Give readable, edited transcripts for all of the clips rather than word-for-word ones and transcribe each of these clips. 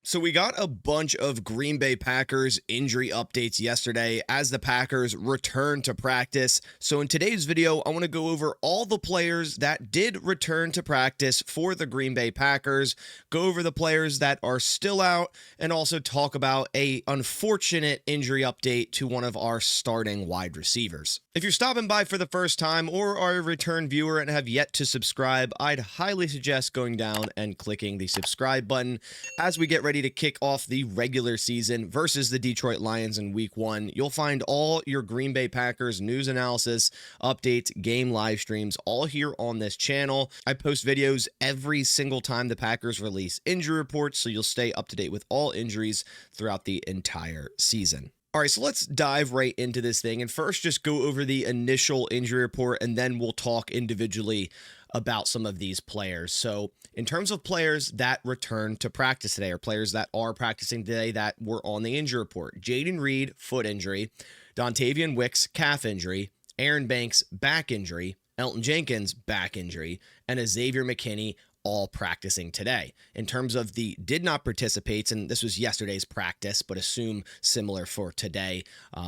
So we got a bunch of Green Bay Packers injury updates yesterday as the Packers return to practice. So in today's video, I want to go over all the players that did return to practice for the Green Bay Packers, go over the players that are still out, and also talk about a unfortunate injury update to one of our starting wide receivers. If you're stopping by for the first time or are a return viewer and have yet to subscribe, I'd highly suggest going down and clicking the subscribe button as we get ready to kick off the regular season versus the Detroit Lions in week 1. You'll find all your Green Bay Packers news analysis, updates, game live streams, all here on this channel. I post videos every single time the Packers release injury reports, so you'll stay up to date with all injuries throughout the entire season. All right, so let's dive right into this thing and first just go over the initial injury report, and then we'll talk individually about some of these players. So in terms of players that return to practice today, or players that are practicing today that were on the injury report: Jaden Reed, foot injury; Dontavian Wicks, calf injury; Aaron Banks, back injury; Elton Jenkins, back injury; and Xavier McKinney, all practicing today. In terms of the did not participate, and this was yesterday's practice, but assume similar for today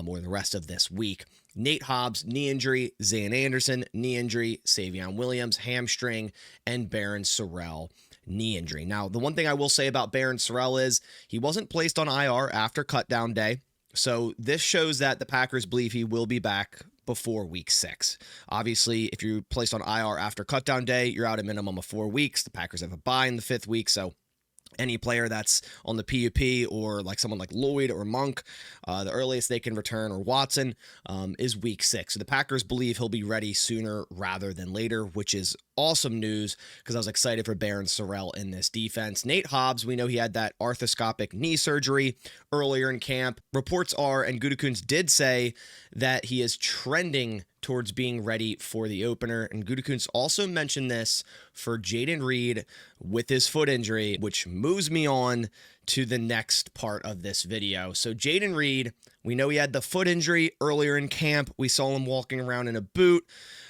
or the rest of this week: Nate Hobbs, knee injury; Zan Anderson, knee injury; Savion Williams, hamstring; and Barron Sorrell, knee injury. Now, the one thing I will say about Barron Sorrell is he wasn't placed on IR after cutdown day. So this shows that the Packers believe he will be back before week 6. Obviously, if you're placed on IR after cutdown day, you're out a minimum of 4 weeks. The Packers have a bye in the 5th week, so any player that's on the PUP, or like someone like Lloyd or Monk, the earliest they can return, or Watson, is week 6. So the Packers believe he'll be ready sooner rather than later, which is awesome news because I was excited for Barron Sorrell in this defense. Nate Hobbs, we know he had that arthroscopic knee surgery earlier in camp. Reports are, and Gutekunst did say, that he is trending towards being ready for the opener. And Gutekunst also mentioned this for Jaden Reed with his foot injury, which moves me on to the next part of this video. So Jaden Reed, we know he had the foot injury earlier in camp. We saw him walking around in a boot.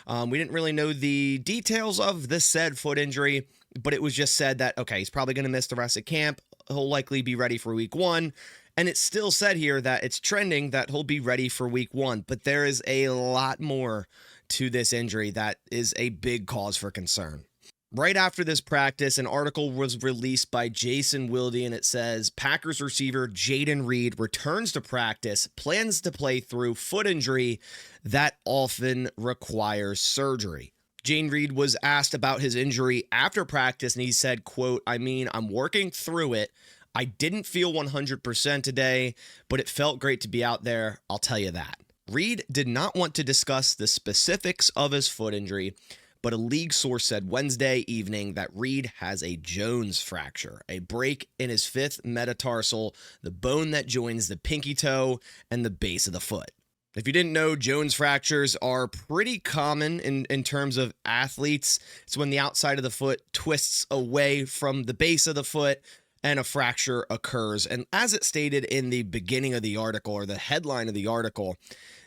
We didn't really know the details of the said foot injury, but it was just said that, okay, he's probably going to miss the rest of camp. He'll likely be ready for week 1. And it's still said here that it's trending that he'll be ready for week 1. But there is a lot more to this injury that is a big cause for concern. Right after this practice, an article was released by Jason Wilde, and it says, Packers receiver Jaden Reed returns to practice, plans to play through foot injury that often requires surgery. Jaden Reed was asked about his injury after practice, and he said, quote, I'm working through it. I didn't feel 100% today, but it felt great to be out there, I'll tell you that. Reed did not want to discuss the specifics of his foot injury, but a league source said Wednesday evening that Reed has a Jones fracture, a break in his 5th metatarsal, the bone that joins the pinky toe and the base of the foot. If you didn't know, Jones fractures are pretty common in terms of athletes. It's when the outside of the foot twists away from the base of the foot and a fracture occurs. And as it stated in the beginning of the article, or the headline of the article,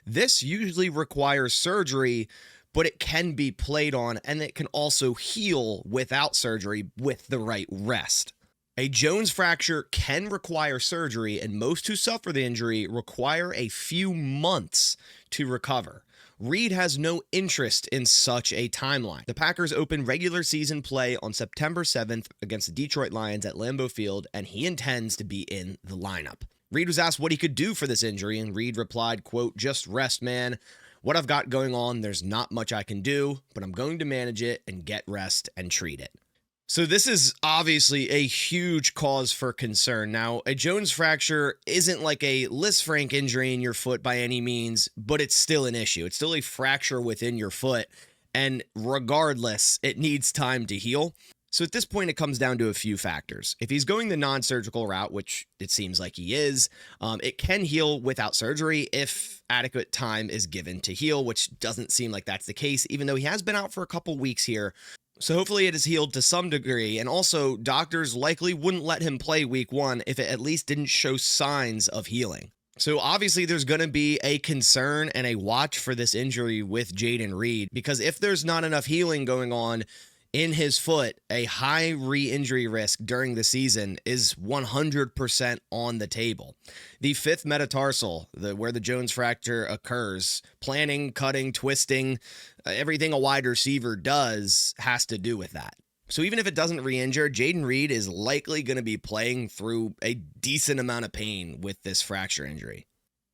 this usually requires surgery, but it can be played on, and it can also heal without surgery with the right rest. A Jones fracture can require surgery, and most who suffer the injury require a few months to recover. Reed has no interest in such a timeline. The Packers open regular season play on September 7th against the Detroit Lions at Lambeau Field, and he intends to be in the lineup. Reed was asked what he could do for this injury, and Reed replied, quote, just rest, man. What I've got going on, there's not much I can do, but I'm going to manage it and get rest and treat it. So this is obviously a huge cause for concern. Now, a Jones fracture isn't like a Lisfranc injury in your foot by any means, but it's still an issue. It's still a fracture within your foot, and regardless, it needs time to heal. So at this point, it comes down to a few factors. If he's going the non-surgical route, which it seems like he is, it can heal without surgery if adequate time is given to heal, which doesn't seem like that's the case, even though he has been out for a couple weeks here. So hopefully it is healed to some degree, and also doctors likely wouldn't let him play week 1 if it at least didn't show signs of healing. So obviously there's going to be a concern and a watch for this injury with Jaden Reed, because if there's not enough healing going on, in his foot, a high re-injury risk during the season is 100% on the table. The fifth metatarsal, where the Jones fracture occurs, planning, cutting, twisting, everything a wide receiver does has to do with that. So even if it doesn't re-injure, Jaden Reed is likely going to be playing through a decent amount of pain with this fracture injury.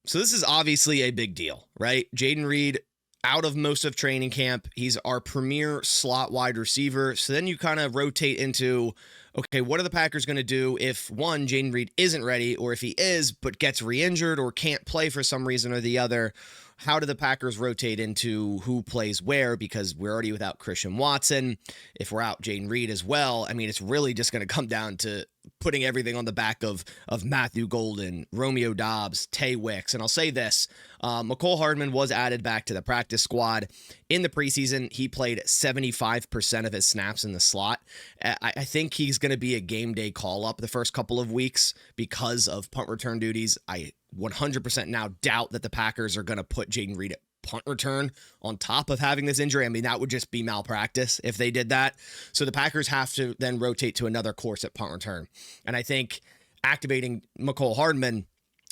So this is obviously a big deal, right? Jaden Reed out of most of training camp. He's our premier slot wide receiver. So then you kind of rotate into, okay, what are the Packers going to do if, one, Jaden Reed isn't ready, or if he is but gets re-injured or can't play for some reason or the other? How do the Packers rotate into who plays where? Because we're already without Christian Watson. If we're out Jaden Reed as well, I mean, it's really just going to come down to putting everything on the back of Matthew Golden, Romeo Doubs, Tay Wicks. And I'll say this, McCole Hardman was added back to the practice squad. In the preseason, he played 75% of his snaps in the slot. I think he's going to be a game day call-up the first couple of weeks because of punt return duties. I 100% now doubt that the Packers are going to put Jaden Reed at punt return on top of having this injury. I mean, that would just be malpractice if they did that. So the Packers have to then rotate to another course at punt return. And I think activating McCole Hardman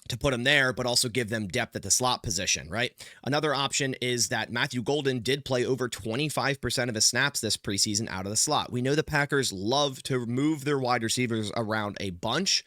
to put him there, but also give them depth at the slot position, right? Another option is that Matthew Golden did play over 25% of his snaps this preseason out of the slot. We know the Packers love to move their wide receivers around a bunch.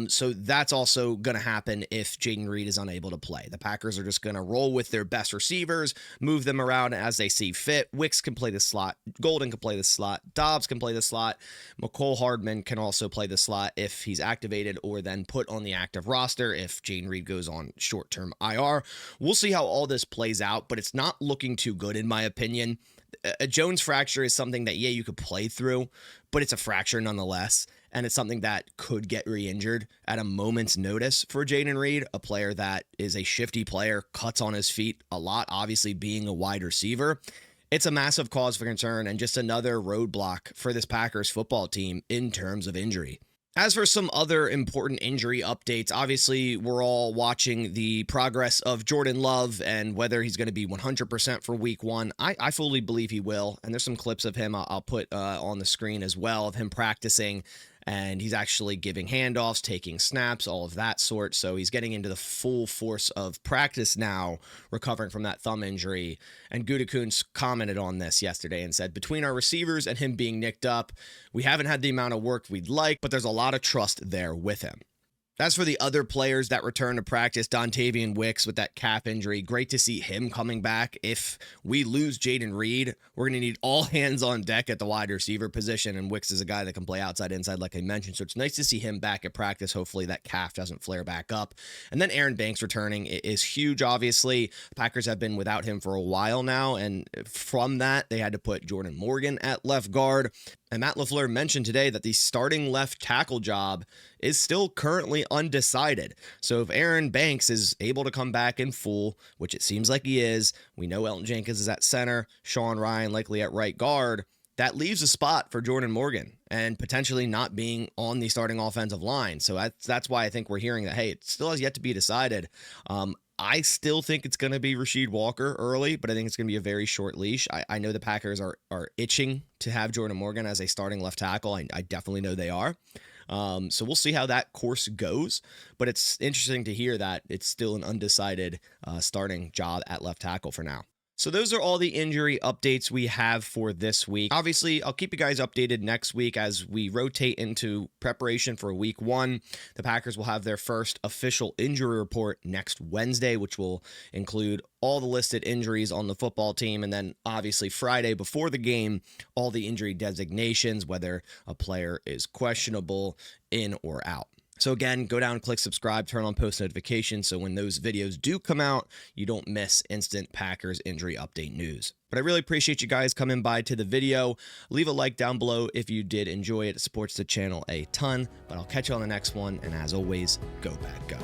So that's also going to happen if Jaden Reed is unable to play. The Packers are just going to roll with their best receivers, move them around as they see fit. Wicks can play the slot. Golden can play the slot. Doubs can play the slot. McCole Hardman can also play the slot if he's activated or then put on the active roster if Jaden Reed goes on short-term IR. We'll see how all this plays out, but it's not looking too good in my opinion. A Jones fracture is something that, yeah, you could play through, but it's a fracture nonetheless. And it's something that could get re-injured at a moment's notice for Jaden Reed, a player that is a shifty player, cuts on his feet a lot, obviously being a wide receiver. It's a massive cause for concern and just another roadblock for this Packers football team in terms of injury. As for some other important injury updates, obviously we're all watching the progress of Jordan Love and whether he's going to be 100% for week one. I fully believe he will, and there's some clips of him I'll put on the screen as well of him practicing, and he's actually giving handoffs, taking snaps, all of that sort. So he's getting into the full force of practice now, recovering from that thumb injury. And Gutekunst commented on this yesterday and said, between our receivers and him being nicked up, we haven't had the amount of work we'd like, but there's a lot of trust there with him. As for the other players that return to practice, Dontavian Wicks with that calf injury, great to see him coming back. If we lose Jaden Reed, we're going to need all hands on deck at the wide receiver position, and Wicks is a guy that can play outside, inside, like I mentioned, so it's nice to see him back at practice. Hopefully that calf doesn't flare back up. And then Aaron Banks returning is huge, obviously. The Packers have been without him for a while now, and from that, they had to put Jordan Morgan at left guard. And Matt LaFleur mentioned today that the starting left tackle job is still currently undecided. So if Aaron Banks is able to come back in full, which it seems like he is, we know Elton Jenkins is at center, Sean Ryan likely at right guard, that leaves a spot for Jordan Morgan and potentially not being on the starting offensive line. So that's why I think we're hearing that, hey, it still has yet to be decided. I still think it's going to be Rasheed Walker early, but I think it's going to be a very short leash. I know the Packers are itching to have Jordan Morgan as a starting left tackle. I definitely know they are. So we'll see how that course goes, but it's interesting to hear that it's still an undecided starting job at left tackle for now. So those are all the injury updates we have for this week. Obviously, I'll keep you guys updated next week as we rotate into preparation for week one. The Packers will have their first official injury report next Wednesday, which will include all the listed injuries on the football team. And then obviously Friday before the game, all the injury designations, whether a player is questionable, in or out. So again, go down, click subscribe, turn on post notifications so when those videos do come out, you don't miss instant Packers injury update news. But I really appreciate you guys coming by to the video. Leave a like down below if you did enjoy it. It supports the channel a ton. But I'll catch you on the next one. And as always, go Pack Go.